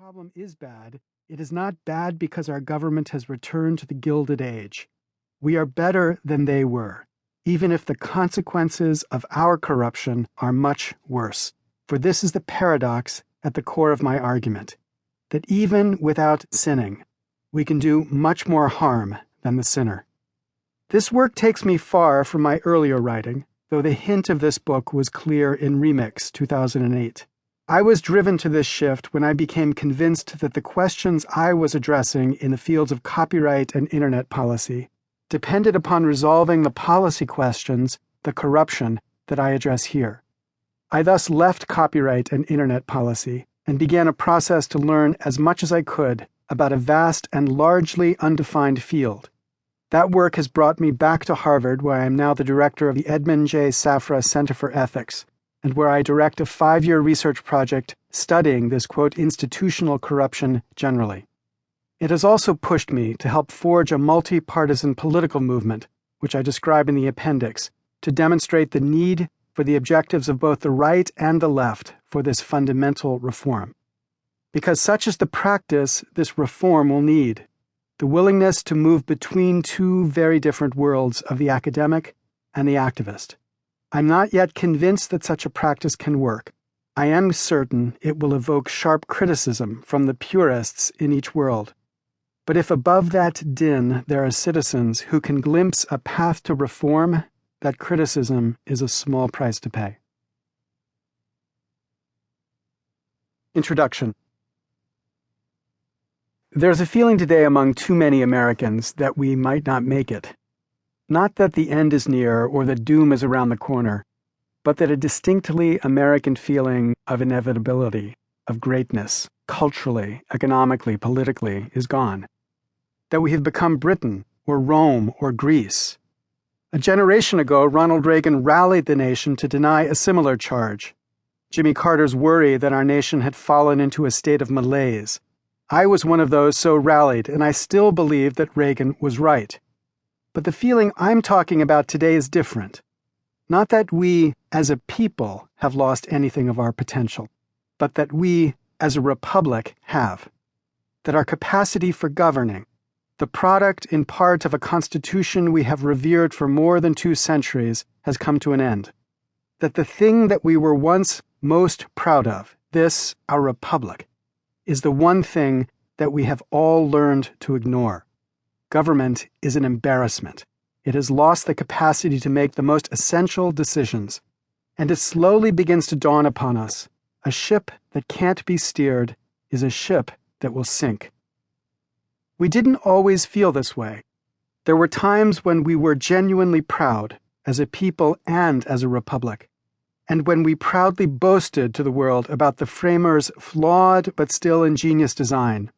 problem is bad, it is not bad because our government has returned to the Gilded Age. We are better than they were, even if the consequences of our corruption are much worse. For this is the paradox at the core of my argument, that even without sinning, we can do much more harm than the sinner. This work takes me far from my earlier writing, though the hint of this book was clear in Remix 2008. I was driven to this shift when I became convinced that the questions I was addressing in the fields of copyright and internet policy depended upon resolving the policy questions, the corruption, that I address here. I thus left copyright and internet policy and began a process to learn as much as I could about a vast and largely undefined field. That work has brought me back to Harvard, where I am now the director of the Edmund J. Safra Center for Ethics, and where I direct a 5-year research project studying this, quote, institutional corruption generally. It has also pushed me to help forge a multi-partisan political movement, which I describe in the appendix, to demonstrate the need for the objectives of both the right and the left for this fundamental reform. Because such is the practice this reform will need, the willingness to move between two very different worlds of the academic and the activist. I'm not yet convinced that such a practice can work. I am certain it will evoke sharp criticism from the purists in each world. But if above that din there are citizens who can glimpse a path to reform, that criticism is a small price to pay. Introduction. There's a feeling today among too many Americans that we might not make it. Not that the end is near or that doom is around the corner, but that a distinctly American feeling of inevitability, of greatness, culturally, economically, politically, is gone. That we have become Britain, or Rome, or Greece. A generation ago, Ronald Reagan rallied the nation to deny a similar charge. Jimmy Carter's worry that our nation had fallen into a state of malaise. I was one of those so rallied, and I still believe that Reagan was right. But the feeling I'm talking about today is different. Not that we, as a people, have lost anything of our potential, but that we, as a republic, have. That our capacity for governing, the product in part of a constitution we have revered for more than 2 centuries, has come to an end. That the thing that we were once most proud of, this, our republic, is the one thing that we have all learned to ignore. Government is an embarrassment. It has lost the capacity to make the most essential decisions, and it slowly begins to dawn upon us. A ship that can't be steered is a ship that will sink. We didn't always feel this way. There were times when we were genuinely proud, as a people and as a republic, and when we proudly boasted to the world about the framers' flawed but still ingenious design.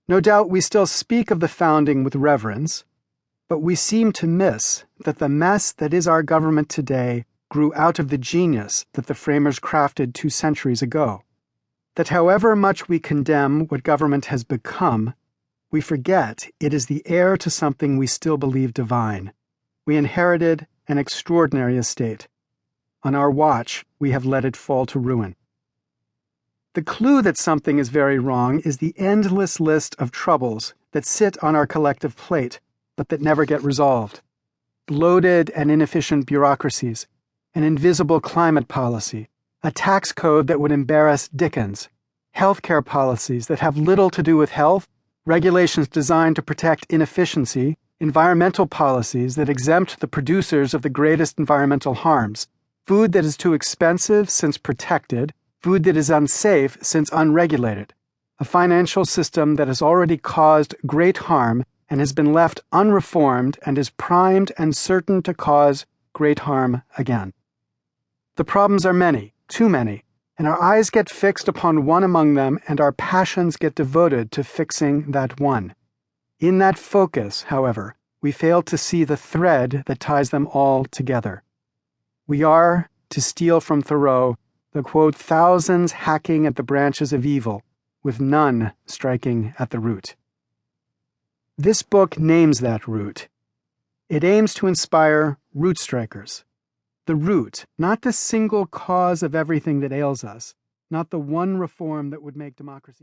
No doubt we still speak of the founding with reverence, but we seem to miss that the mess that is our government today grew out of the genius that the framers crafted 2 centuries ago. That however much we condemn what government has become, we forget it is the heir to something we still believe divine. We inherited an extraordinary estate. On our watch, we have let it fall to ruin. The clue that something is very wrong is the endless list of troubles that sit on our collective plate, but that never get resolved. Bloated and inefficient bureaucracies, an invisible climate policy, a tax code that would embarrass Dickens, healthcare policies that have little to do with health, regulations designed to protect inefficiency, environmental policies that exempt the producers of the greatest environmental harms, food that is too expensive since protected, food that is unsafe since unregulated, a financial system that has already caused great harm and has been left unreformed and is primed and certain to cause great harm again. The problems are many, too many, and our eyes get fixed upon one among them and our passions get devoted to fixing that one. In that focus, however, we fail to see the thread that ties them all together. We are, to steal from Thoreau, the, quote, thousands hacking at the branches of evil, with none striking at the root. This book names that root. It aims to inspire root strikers. The root, not the single cause of everything that ails us, not the one reform that would make democracy